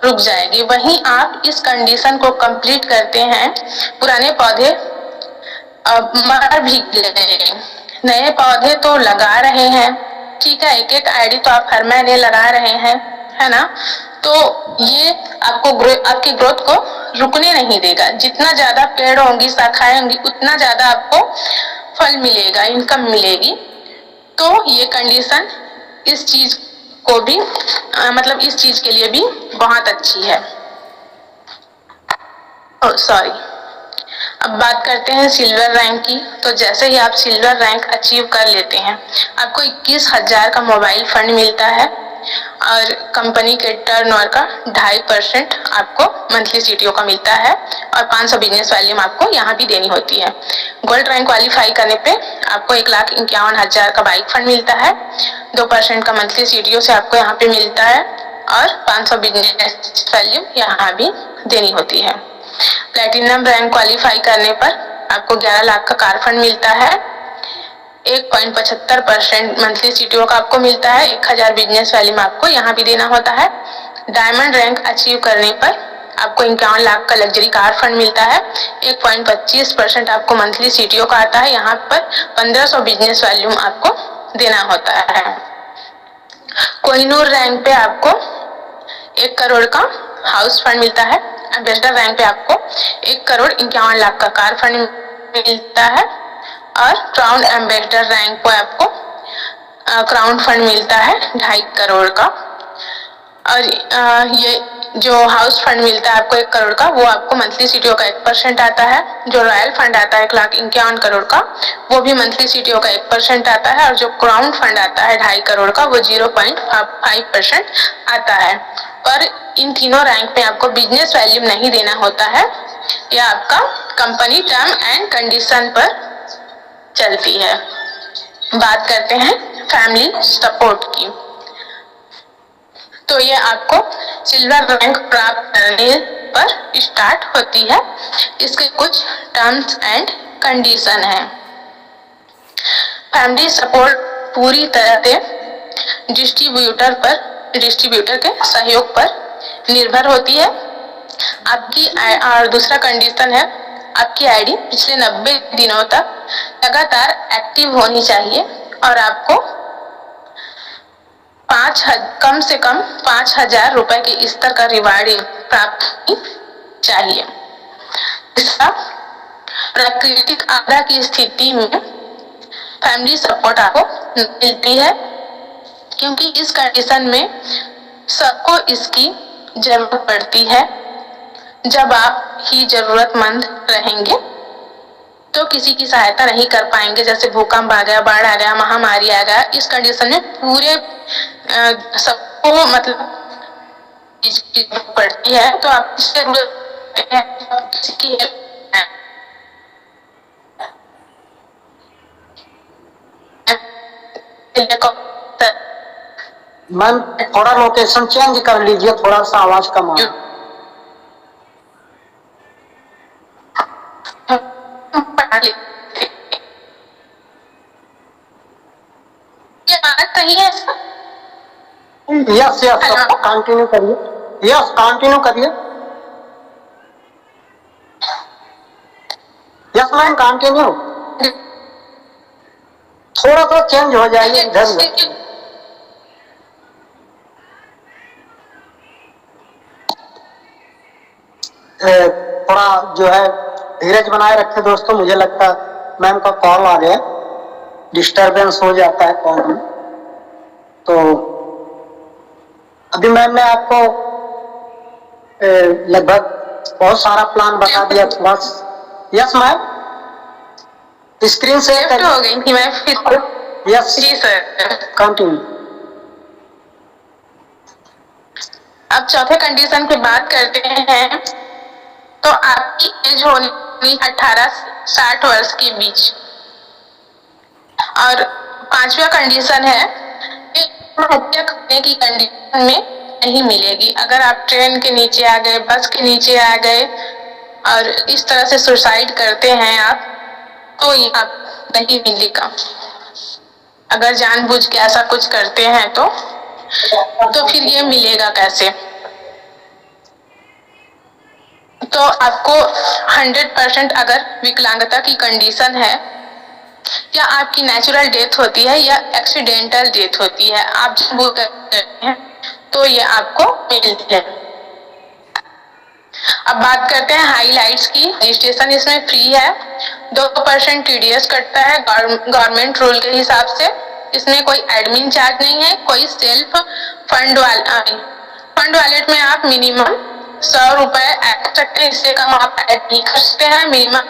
रुक जाएगी। वहीं आप इस कंडीशन को कंप्लीट करते हैं, पुराने पौधे मर भी गए, नए पौधे तो लगा रहे हैं, ठीक है, एक एक आईडी तो आप हर महीने लगा रहे हैं, है ना। तो ये आपकी ग्रोथ को रुकने नहीं देगा। जितना ज्यादा पेड़ होंगी, शाखाएं होंगी, उतना ज्यादा आपको फल मिलेगा, इनकम मिलेगी। तो ये कंडीशन इस चीज को भी मतलब इस चीज के लिए भी बहुत अच्छी है। सॉरी, अब बात करते हैं सिल्वर रैंक की। तो जैसे ही आप सिल्वर रैंक अचीव कर लेते हैं, आपको 21,000 का मोबाइल फंड मिलता है और कंपनी के टर्नओवर का 2.5% आपको मंथली सीटीओ का मिलता है और 500 बिजनेस वैल्यूम आपको यहाँ भी देनी होती है। गोल्ड रैंक क्वालिफाई करने पे आपको 1,51,000 का बाइक फंड मिलता है, 2% का मंथली सीटीओ से आपको यहाँ पे मिलता है और 500 बिजनेस वैल्यूम यहाँ भी देनी होती है। प्लेटिनम रैंक क्वालिफाई करने पर आपको 11 लाख का कार फंड मिलता है, 1.75% मंथली सीटीओ का आपको मिलता है, 1,000 बिजनेस वैल्यू में आपको यहाँ भी देना होता है। डायमंड रैंक अचीव करने पर आपको 51 लाख का लग्जरी कार फंड मिलता है, 1.25% आपको मंथली सीटीओ का आता है, यहाँ पर 1500 बिजनेस वैल्यूम आपको देना होता है। कोहिनूर रैंक पे आपको 1 करोड़ का हाउस फंड मिलता है। एम्बेसडर रैंक पे आपको 1,51 लाख का कार फंड मिलता है और क्राउन एम्बेसडर रैंक पे आपको क्राउन फंड मिलता है 2.5 करोड़ का। और ये जो हाउस फंड मिलता है आपको 1 करोड़ का, वो आपको मंथली सीटीओ का 1% आता है। जो रॉयल फंड आता है 1,51 करोड़ का, वो भी मंथली सीटीओ का 1% आता है। और जो क्राउन फंड आता है 2.5 करोड़ का, वो 0.5% आता है। पर इन तीनों रैंक पे आपको बिजनेस वैल्यूम नहीं देना होता है, यह आपका कंपनी टर्म एंड कंडीशन पर चलती है। बात करते हैं फैमिली सपोर्ट की। तो ये आपको सिल्वर रैंक प्राप्त करने पर स्टार्ट होती है। इसके कुछ टर्म्स एंड कंडीशन है। फैमिली सपोर्ट पूरी तरह से डिस्ट्रीब्यूटर के सहयोग पर निर्भर होती है। आपकी और दूसरा कंडीशन है, आपकी आईडी पिछले 90 दिनों तक लगातार एक्टिव होनी चाहिए और आपको कम से कम 5,000 रुपए के स्तर का रिवार्ड प्राप्त चाहिए। तीसरा, प्राकृतिक आपदा की स्थिति में फैमिली सपोर्ट आपको मिलती है, क्योंकि इस कंडीशन में सबको इसकी जरूरत पड़ती है। जब आप ही जरूरतमंद रहेंगे तो किसी की सहायता नहीं कर पाएंगे। जैसे भूकंप आ गया, बाढ़ आ गया, महामारी आ गया, इस कंडीशन में पूरे सबको मतलब चीज पड़ती है, तो आप किसी की मैम थोड़ा लोकेशन चेंज कर लीजिए, थोड़ा सा आवाज कम आ रहा है। ये बात सही है? यस कंटिन्यू करिए। यस कंटिन्यू करिए। Yes ma'am continue. थोड़ा सा चेंज हो जाइए इधर। थोड़ा जो है धीरज बनाए रखे दोस्तों। मुझे लगता है मैम का कॉल आ गया, डिस्टरबेंस हो जाता है कॉल में। तो अभी मैम ने आपको लगभग बहुत सारा प्लान बता दिया। बस यस मैम, स्क्रीन से लेफ्ट हो गई थी मैं फिर। यस जी सर। कंटिन्यू। अब चौथे कंडीशन की बात करते हैं। तो आपकी एज होनी 18 से 60 वर्ष के बीच। और पांचवा कंडीशन है कि हत्या करने की कंडीशन में नहीं मिलेगी। अगर आप ट्रेन के नीचे आ गए, बस के नीचे आ गए और इस तरह से सुसाइड करते हैं आप, तो ये आप नहीं मिलेगा। अगर जानबूझ के ऐसा कुछ करते हैं तो फिर ये मिलेगा कैसे? तो आपको 100% अगर विकलांगता की कंडीशन है या आपकी नेचुरल डेथ होती है या एक्सीडेंटल डेथ होती है, आप जानबूझ करते हैं तो ये आपको मिलती है। अब बात करते हैं हाईलाइट्स की। रजिस्ट्रेशन इसमें फ्री है, 2% TDS कटता है गवर्नमेंट रूल के हिसाब से। इसमें कोई एडमिन चार्ज नहीं है, कोई सेल्फ फंड वॉलेट में आप मिनिमम 100 रुपए ऐड कर सकते हैं, इससे कम आप ऐड नहीं कर सकते हैं। मिनिमम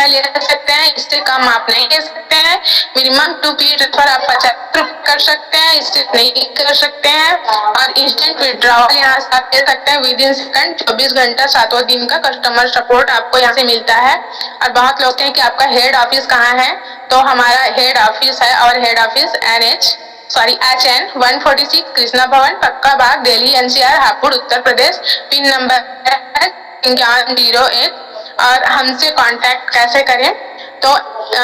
ले सकते हैं, इससे कम आप नहीं ले सकते हैं। मिनिमम 2 ट्रांसफर आप 50 रुपए कर सकते हैं, इससे नहीं कर सकते हैं। और इंस्टेंट विड्रॉवल यहाँ से आप ले सकते हैं विद इन सेकंड। 24 घंटा 7 दिन का कस्टमर सपोर्ट आपको यहाँ से मिलता है। और बहुत लोग हैं कि आपका हेड ऑफिस कहाँ है, तो हमारा हेड ऑफिस है और हेड ऑफिस HN 146 कृष्णा भवन, पक्का बाग, Delhi NCR, Hapur, Uttar Pradesh. Pin number है 5101। और हमसे कांटेक्ट कैसे करें, तो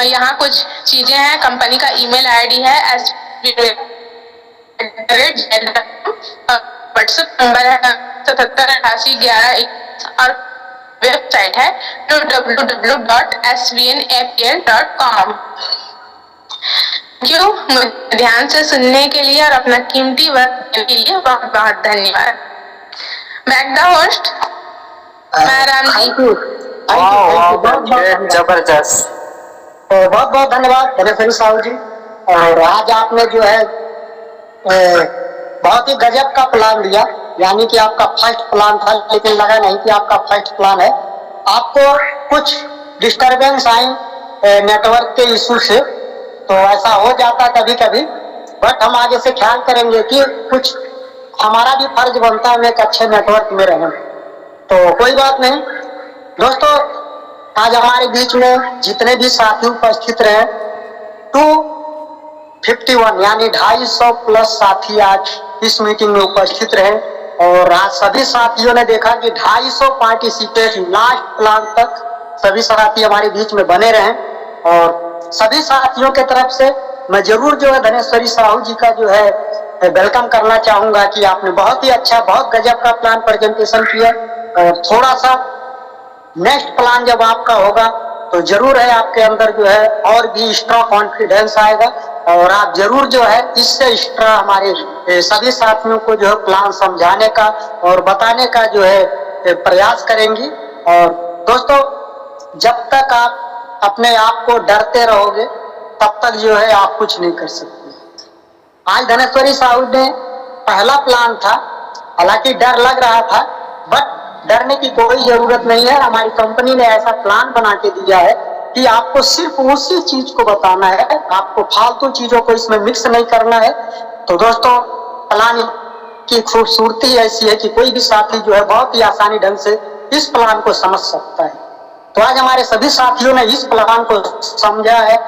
यहाँ कुछ चीजें हैं। कंपनी का ईमेल ID है व्हाट्सएप नंबर है 778811 और वेबसाइट है www.svnapl.com। क्यों? ध्यान से सुनने के लिए और अपना कीमती वक्त के लिए बहुत बहुत धन्यवाद। बैक द होस्ट मैराम जी। जबरदस्त। तो बहुत बहुत धन्यवाद धनेश्वरी साहू जी। और आज आपने जो है बहुत ही गजब का प्लान दिया, यानी कि आपका फर्स्ट प्लान था, लेकिन लगा नहीं कि आपका फर्स्ट प्लान है। आपको कुछ डिस्टरबेंस आई नेटवर्क के इशू से, तो ऐसा हो जाता कभी कभी, बट हम आगे से ख्याल करेंगे कि कुछ हमारा भी फर्ज बनता है हम एक अच्छे नेटवर्क में रहें। तो कोई बात नहीं दोस्तों, आज हमारे बीच में जितने भी साथी उपस्थित रहे 251 यानी 250 प्लस साथी आज इस मीटिंग में उपस्थित रहे। और आज सभी साथियों ने देखा कि 250 पार्टिसिपेट लास्ट प्लान तक सभी साथी हमारे बीच में बने रहे। और सभी साथियों के तरफ से मैं जरूर जो है धनेश्वरी साहू जी का जो है वेलकम करना चाहूंगा कि आपने बहुत ही अच्छा, बहुत गजब का प्लान प्रेजेंटेशन किया। और थोड़ा सा नेक्स्ट प्लान जब आपका होगा तो जरूर है आपके अंदर जो है और भी एक्स्ट्रा कॉन्फिडेंस आएगा और आप जरूर जो है इससे एक्स्ट्रा हमारे सभी साथियों को जो है प्लान समझाने का और बताने का जो है प्रयास करेंगी। और दोस्तों, जब तक आप अपने आप को डरते रहोगे तब तक जो है आप कुछ नहीं कर सकते। आज धनेश्वरी साहू ने पहला प्लान था, हालांकि डर लग रहा था, बट डरने की कोई जरूरत नहीं है। हमारी कंपनी ने ऐसा प्लान बना के दिया है कि आपको सिर्फ उसी चीज को बताना है, आपको फालतू चीजों को इसमें मिक्स नहीं करना है। तो दोस्तों, प्लान की खूबसूरती ऐसी है कि कोई भी साथी जो है बहुत ही आसानी ढंग से इस प्लान को समझ सकता है। तो आज हमारे सभी साथियों ने इस प्लान को समझा है।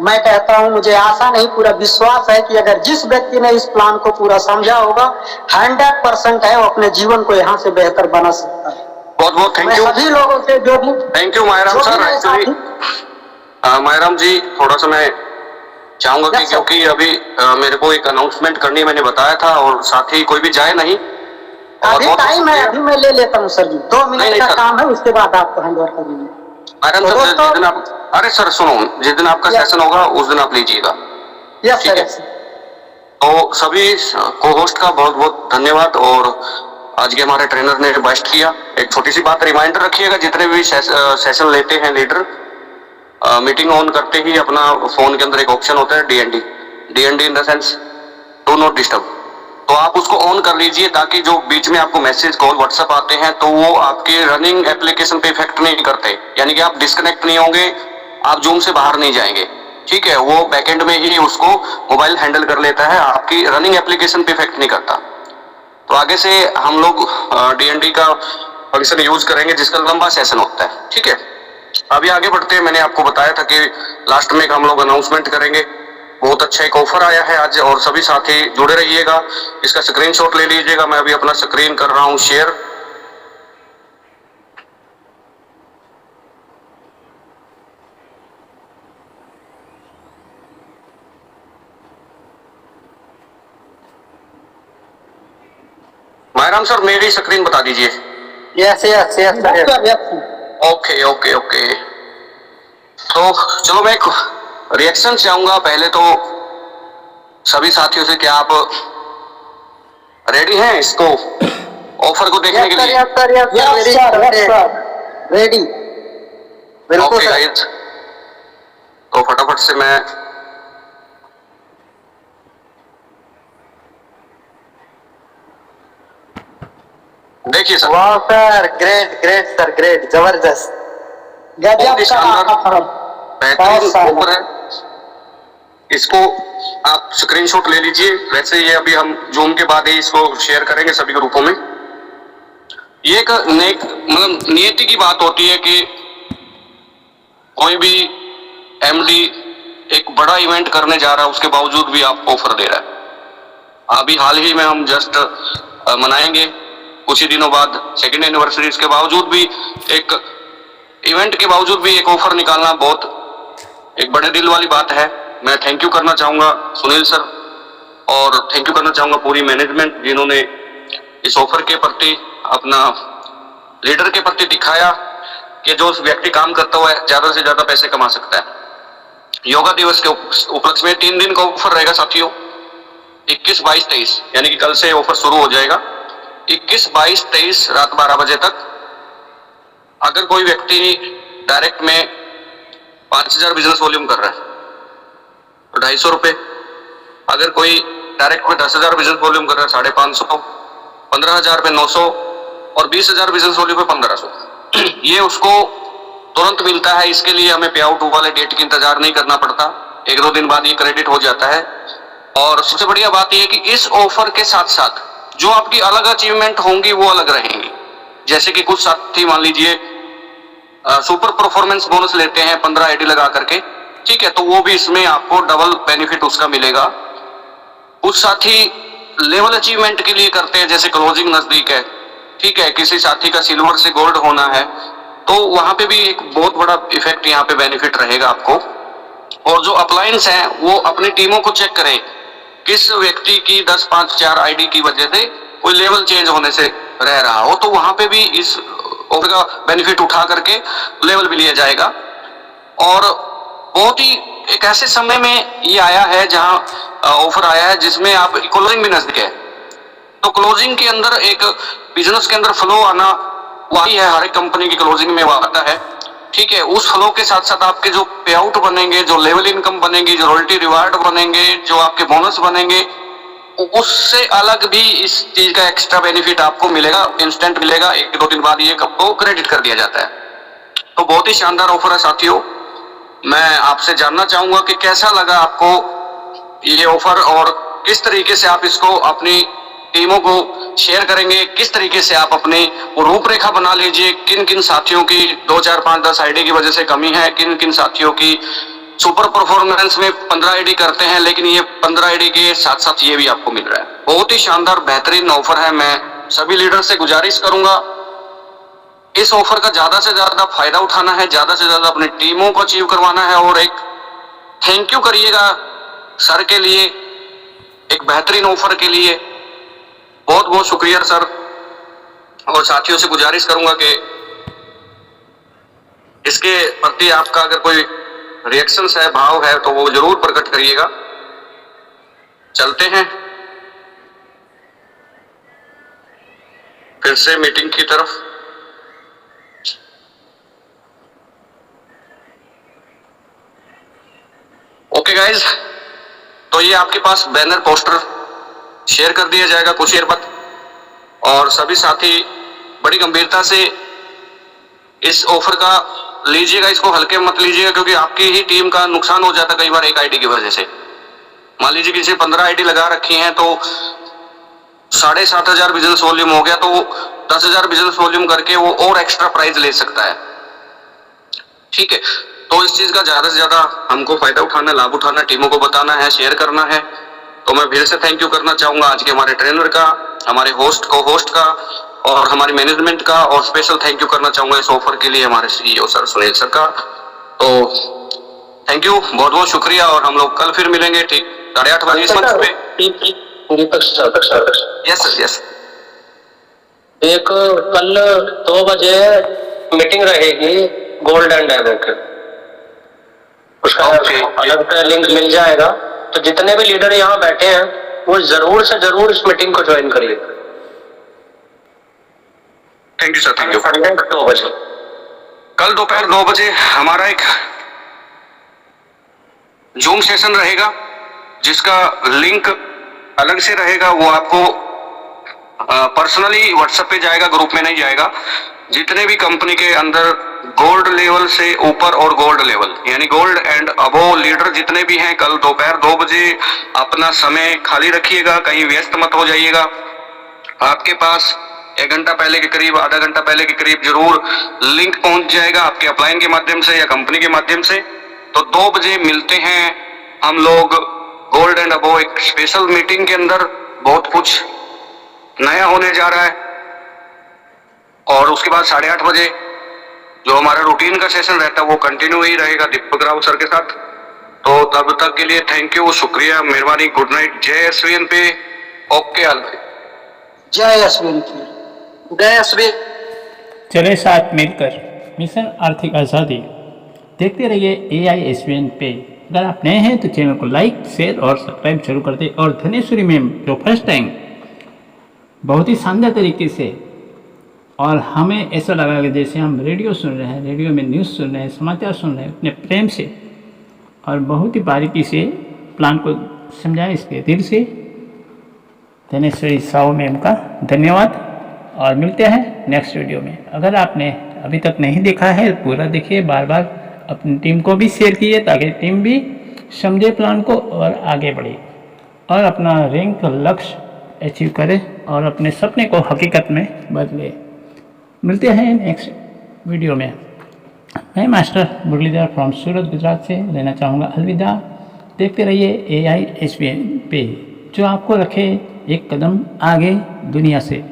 मैं कहता हूं, मुझे आशा नहीं पूरा विश्वास है कि अगर जिस व्यक्ति ने इस प्लान को पूरा समझा होगा 100% है वो अपने जीवन को यहाँ से बेहतर बना सकता है। बहुत बहुत थैंक यू सभी लोगों से जो भी thank you Mayaram sir. Actually Mayaram जी, थोड़ा सा मैं चाहूंगा कि क्योंकि अभी मेरे को एक अनाउंसमेंट करनी मैंने बताया था और साथ ही कोई भी जाए नहीं। अभी टाइम है, अभी मैं ले लेता हूँ सर जी, 2 मिनट का काम है, उसके बाद आपको हैंड ओवर करेंगे। मैडम सर, जिस दिन आप, अरे सर सुनो, जिस दिन आपका सेशन होगा उस दिन आप लीजिएगा। Yes sir. तो सभी को होस्ट का बहुत बहुत धन्यवाद। और आज के हमारे ट्रेनर ने बेस्ट किया। एक छोटी सी बात रिमाइंडर रखिएगा, जितने भी सेशन लेते हैं लीडर, मीटिंग ऑन करते ही अपना फोन के अंदर एक ऑप्शन होता है DND, DND in the sense do not disturb, तो आप उसको ऑन कर लीजिए ताकि जो बीच में आपको मैसेज कॉल व्हाट्सएप आते हैं तो वो आपके रनिंग एप्लीकेशन पे इफेक्ट नहीं करते, यानी कि आप डिस्कनेक्ट नहीं होंगे, आप जूम से बाहर नहीं जाएंगे, ठीक है। वो बैकएंड में ही उसको मोबाइल हैंडल कर लेता है, आपकी रनिंग एप्लीकेशन पे इफेक्ट नहीं करता। तो आगे से हम लोग डीएनडी का फंक्शन यूज करेंगे जिसका लंबा सेशन होता है, ठीक है। अभी आगे बढ़ते हैं, मैंने आपको बताया था कि लास्ट में हम लोग अनाउंसमेंट करेंगे। बहुत अच्छा एक ऑफर आया है आज और सभी साथी जुड़े रहिएगा, इसका स्क्रीनशॉट ले लीजिएगा। मैं अभी अपना स्क्रीन कर रहा हूं शेयर। मायराम सर मेरी स्क्रीन बता दीजिए। Yes yes yes okay okay okay, तो चलो मैं एक रिएक्शन चाहूंगा। पहले तो सभी साथियों से, क्या आप रेडी हैं इसको ऑफर को देखने के लिए? रेडी, बिल्कुल ओके गाइस, तो फटाफट से मैं देखिए सर। वाह sir, great great sir, great, जबरदस्त, बहुत ही शानदार बेहतरीन ऑफर है, इसको आप स्क्रीनशॉट ले लीजिए। वैसे ये अभी हम जूम के बाद ही इसको शेयर करेंगे सभी ग्रुपों में। ये एक मतलब नियति की बात होती है कि कोई भी एमडी एक बड़ा इवेंट करने जा रहा है, उसके बावजूद भी आपको ऑफर दे रहा है। अभी हाल ही में हम जस्ट मनाएंगे कुछ ही दिनों बाद सेकेंड एनिवर्सरी, इसके बावजूद भी एक इवेंट के बावजूद भी एक ऑफर निकालना बहुत एक बड़े दिल वाली बात है। मैं थैंक यू करना चाहूंगा सुनील सर, और थैंक यू करना चाहूंगा पूरी मैनेजमेंट जिन्होंने इस ऑफर के प्रति, अपना लीडर के प्रति दिखाया कि जो व्यक्ति काम करता हुआ ज्यादा से ज्यादा पैसे कमा सकता है। योगा दिवस के उपलक्ष्य में 3 दिन का ऑफर रहेगा साथियों, 21, 22, 23, यानी कि कल से ऑफर शुरू हो जाएगा। 21, 22, 23 रात 12 बजे तक अगर कोई व्यक्ति डायरेक्ट में 5000 बिजनेस वॉल्यूम कर रहा है तो 250 रुपए, अगर कोई डायरेक्ट में 10,000 बिजनेस वॉल्यूम कर रहा है 550, 15,000 पे 900 और 20,000 बिजनेस वॉल्यूम पे 1500। ये उसको तुरंत मिलता है, इसके लिए हमें पे आउट वाले डेट की इंतजार नहीं करना पड़ता, 1-2 दिन बाद ये क्रेडिट हो जाता है। और सबसे बढ़िया बात यह है कि इस ऑफर के साथ साथ जो आपकी अलग अचीवमेंट होंगी वो अलग रहेंगी। जैसे कि कुछ साथी मान लीजिए सुपर परफॉर्मेंस बोनस लेते हैं 15 आईडी लगा करके, ठीक है, तो वो भी इसमें आपको डबल बेनिफिट उसका मिलेगा। कुछ साथी लेवल अचीवमेंट के लिए करते हैं, जैसे क्लोजिंग नजदीक है, ठीक है, किसी साथी का सिल्वर से गोल्ड होना है, तो वहां पे भी एक बहुत बड़ा इफेक्ट यहाँ पे बेनिफिट रहेगा आपको। और जो अपलायंस है वो अपनी टीमों को चेक करें, किस व्यक्ति की 10, 5, 4 आईडी की वजह से कोई लेवल चेंज होने से रह रहा हो, तो वहां पे भी इस ऑफर का बेनिफिट उठा करके लेवल भी लिया जाएगा। और बहुत ही एक ऐसे समय में ये आया है जहां ऑफर आया है जिसमें आप क्लोजिंग भी नजदीक है, तो क्लोजिंग के अंदर एक बिजनेस के अंदर फ्लो आना वही है, हर एक कंपनी की क्लोजिंग में वो आता है, ठीक है। उस फ्लो के साथ साथ आपके जो पे आउट बनेंगे, जो लेवल इनकम बनेगी, जो रॉयल्टी रिवार्ड बनेंगे, जो आपके बोनस बनेंगे, उससे अलग भी इस चीज का एक्स्ट्रा बेनिफिट आपको मिलेगा, इंस्टेंट मिलेगा, 1-2 दिन बाद ये आपको क्रेडिट कर दिया जाता है। तो बहुत ही शानदार ऑफर है साथियों। मैं आपसे जानना चाहूंगा कि कैसा लगा आपको ये ऑफर और किस तरीके से आप इसको अपनी टीमों को शेयर करेंगे, किस तरीके से आप अपनी रूपरेखा बना लीजिए, किन किन साथियों की 2, 4, 5, 10 आईडी की वजह से कमी है, किन किन साथियों की सुपर परफॉर्मेंस में 15 आईडी करते हैं, लेकिन ये 15 आईडी के साथ साथ ये भी आपको मिल रहा है। बहुत ही शानदार बेहतरीन ऑफर है। मैं सभी लीडर से गुजारिश करूंगा इस ऑफर का ज्यादा से ज्यादा फायदा उठाना है, ज्यादा से ज्यादा अपनी टीमों को अचीव करवाना है। और एक थैंक यू करिएगा सर के लिए, एक बेहतरीन ऑफर के लिए बहुत बहुत शुक्रिया सर। और साथियों से गुजारिश करूंगा कि इसके प्रति आपका अगर कोई रिएक्शंस है, भाव है, तो वो जरूर प्रकट करिएगा। चलते हैं फिर से मीटिंग की तरफ। गाइज, तो ये आपके पास बैनर पोस्टर शेयर कर दिया जाएगा कुछ देर बाद, और सभी साथी बड़ी गंभीरता से इस ऑफर का लीजिएगा, इसको हल्के मत लीजिएगा, क्योंकि आपकी ही टीम का नुकसान हो जाता कई बार एक आईडी की वजह से। मान लीजिए किसी 15 आईडी लगा रखी हैं तो 7,500 बिजनेस वॉल्यूम हो गया, तो 10,000 बिजनेस वॉल्यूम करके वो और एक्स्ट्रा प्राइस ले सकता है। ठीक है, तो इस चीज का ज्यादा से ज्यादा हमको फायदा उठाना, लाभ उठाना, टीमों को बताना है, शेयर करना है। तो मैं फिर से थैंक यू करना चाहूंगा आज के हमारे ट्रेनर का, हमारे होस्ट को होस्ट का और हमारी मैनेजमेंट का, और स्पेशल थैंक यू करना चाहूंगा इस ऑफर के लिए हमारे सीईओ सर सुनील सर का। तो थैंक यू, बहुत बहुत शुक्रिया, और हम लोग कल फिर मिलेंगे ठीक 8:30 बजे इस मंच पे। Yes sir, yes. एक कल 2 बजे मीटिंग रहेगी गोल्ड एंड डायमंड की, उसका अलग से लिंक मिल जाएगा। तो जितने भी लीडर यहाँ बैठे हैं वो जरूर से जरूर इस मीटिंग को ज्वाइन करिए। Thank you sir, thank you. 2 बजे कल दोपहर 2 बजे हमारा एक जूम सेशन रहेगा, जिसका लिंक अलग से रहेगा, वो आपको पर्सनली व्हाट्सएप पे जाएगा, ग्रुप में नहीं जाएगा। जितने भी कंपनी के अंदर गोल्ड लेवल से ऊपर और गोल्ड लेवल यानी गोल्ड एंड अबोव लीडर जितने भी हैं, कल दोपहर 2 बजे अपना समय खाली रखिएगा, कहीं व्यस्त मत हो जाइएगा। आपके पास 1 घंटा पहले के करीब, आधा घंटा पहले के करीब जरूर लिंक पहुंच जाएगा आपके अपलाइन के माध्यम से या कंपनी के माध्यम से। तो 2 बजे मिलते हैं हम लोग गोल्ड एंड अबोव एक स्पेशल मीटिंग के अंदर। बहुत कुछ नया होने जा रहा है, और उसके बाद 8:30 बजे जो हमारा रूटीन का सेशन रहता है वो कंटिन्यू ही रहेगा दीपक राव सर के साथ। तो तब तक के लिए थैंक यू, शुक्रिया, मेहरबानी, गुड नाइट, जय एसवीएन पे। ओके आल भाई, जय एसवीएन। जय एसवीएन। चले साथ मिलकर मिशन आर्थिक आज़ादी देखते रहिए AISVN पे। अगर आप नए हैं तो चैनल को लाइक, शेयर और सब्सक्राइब जरूर कर दें। और धनेश्वरी मैम जो फर्स्ट टाइम बहुत ही शानदार तरीके से, और हमें ऐसा लगा कि जैसे हम रेडियो सुन रहे हैं, रेडियो में न्यूज़ सुन रहे हैं, समाचार सुन रहे हैं, अपने प्रेम से और बहुत ही बारीकी से प्लान को समझाएं। इसके दिल से धनेश्वरी साहू मैम का धन्यवाद, और मिलते हैं नेक्स्ट वीडियो में। अगर आपने अभी तक नहीं देखा है पूरा देखिए, बार बार अपनी टीम को भी शेयर कीजिए ताकि टीम भी समझे प्लान को और आगे बढ़े और अपना रैंक लक्ष्य अचीव करे और अपने सपने को हकीकत में बदले। मिलते हैं नेक्स्ट वीडियो में। मैं मास्टर मुरलीधर फ्रॉम सूरत गुजरात से लेना चाहूँगा अलविदा। देखते रहिए AISVN पे, जो आपको रखे एक कदम आगे दुनिया से।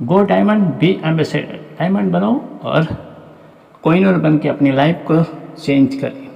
Go diamond, be ambassador. Diamond बनो और कोहिनूर बन के अपनी लाइफ को चेंज करें।